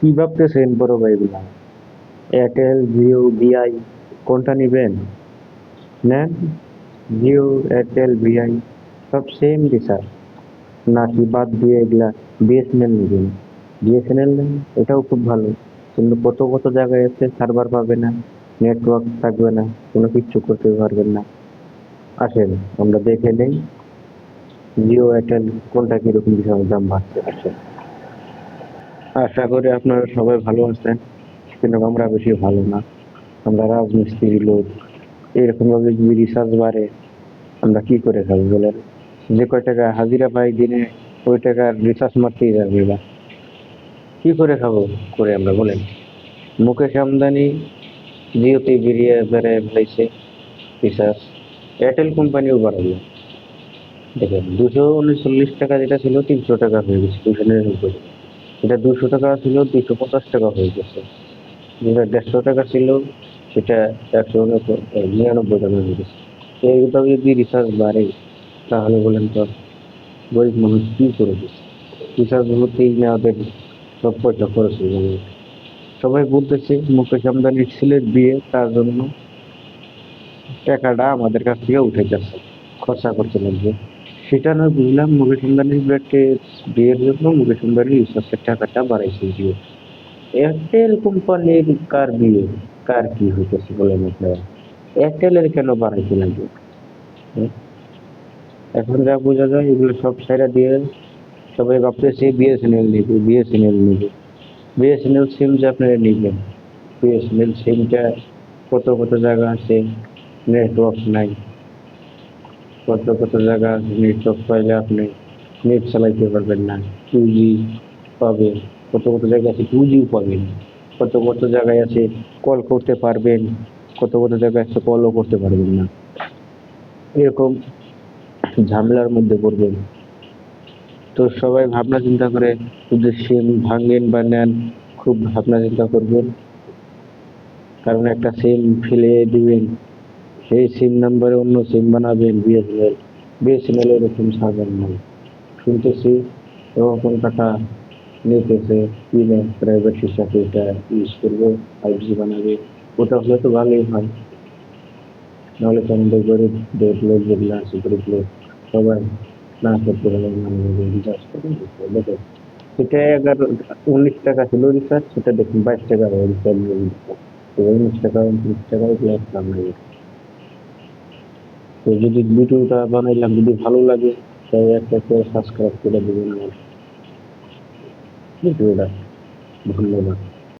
কি ভাবতেছেন বড় ভাইগুলা? এয়ারটেল, জিও, বিআই কোনটা নিবেন? নেন জিও, এয়ারটেল, বিআই সব সেম রিচার্জ। নাকি বাদ দিয়ে এগুলা বিএসএনএল নিবেন? বিএসএনএল নেন, এটাও খুব ভালো। কিন্তু কত কত জায়গায় আছে সার্ভার পাবে না, নেটওয়ার্ক থাকবে না, কোনো কিচ্ছু করতে পারবেন না। আসেন আমরা দেখে নেই জিও, এয়ারটেল কোনটা কিরকম বিষয় দাম বাড়ছে। আসেন, আশা করি আপনারা সবাই ভালো আছেন, কিন্তু আমরা বেশি ভালো না। আমরা রাজমিস্ত্রি লোক, এরকম ভাবে যদি রিচার্জ বাড়ে আমরা কি করে খাবো বলেন? যে কয় টাকা হাজিরা পাই দিনে, ওই টাকার রিচার্জ মারতেই যাবে না, কি করে খাবো? করে আমরা বলেন। মুকেশ আমদানি জিওতে বেরিয়ে বেড়ে ফেলেছে রিচার্জ, এয়ারটেল কোম্পানিও বাড়ালো। দেখেন 239 টাকা যেটা ছিল 300 টাকা হয়ে গেছে, 299। যেটা 200 টাকা ছিল 250 টাকা হয়ে গেছে। যেটা 150 টাকা ছিল সেটা 199 টাকা হয়ে গেছে। তো এইভাবে যদি রিচার্জ বাড়ে তাহলে বলেন তো গরিব মানুষ কি করবে? রিচার্জ হতেই না ওদের সব পয়সা খরচ হয়ে যাবে। সবাই বলতেছে মুকেশ আমদানির ছেলের বিয়ে, তার জন্য টাকাটা আমাদের কাছ থেকে উঠে যাচ্ছে, খরচা করতে লাগবে। সেটা নয় বুঝলাম, মুকেশ আমদানির বিয়ের জন্য মুকেশ আমদানির রিচার্জের টাকাটা বাড়াইছে জিও। এয়ারটেল কোম্পানির কার বিয়ে, কার কি হইতেছে বলেন আপনারা? এয়ারটেলের কেন বাড়াইতে লাগবে? হুম? এখন যা বোঝা যায় এগুলো সব ছাইড়া দিয়ে সবাই ভাবতেছে বিএসএনএল নিবে, বিএসএনএল নিবে। বিএসএনএল সিম যে আপনারা নিবেন, বিএসএনএল সিমটা কত কত জায়গা আছে নেটওয়ার্ক নাই, কত কত জায়গা আছে নেটওয়ার্ক পাইলে আপনি নেট চালাইতে পারবেন না, 2G পাবেন। কত কত জায়গায় আছে 2Gও পাবেন। কত কত জায়গায় আছে কল করতে পারবেন, কত কত জায়গায় আছে কলও করতে পারবেন না। এরকম ঝামেলার মধ্যে পড়বেন। তো সবাই ভাবনা চিন্তা করে যদি সিম ভাঙেন বা নেন, খুব ভাবনা চিন্তা করবেন। কারণ একটা সিম ফেলে দিবেন, সেই সিম নাম্বারে অন্য সিম বানাবেন বিএসএনএল। বিএসএনএল এরকম সার্ভার নাই শুনতেছি, এরকম টাকা নিতেছে কিনে প্রাইভেট হিসাবে এটা ইউজ করবে, 5G বানাবে। ওটা হলে তো ভালোই হয়, নাহলে তো আমাদের গরিব লোক যেগুলো আছে, গরিব লোক সবাই না করতে পারলে মানে রিচার্জ করে দিচ্ছে। দেখো সেটা 19 টাকা ছিল রিচার্জ, সেটা দেখুন 22 টাকা হয়ে রিচার্জ। 19 টাকা 29 টাকা এগুলো দাম লাগে। তো যদি ভিডিওটা বানাইলাম, যদি ভালো লাগে তাহলে একটা করে সাবস্ক্রাইব করে দেবেন আমার ভিডিওটা। ধন্যবাদ।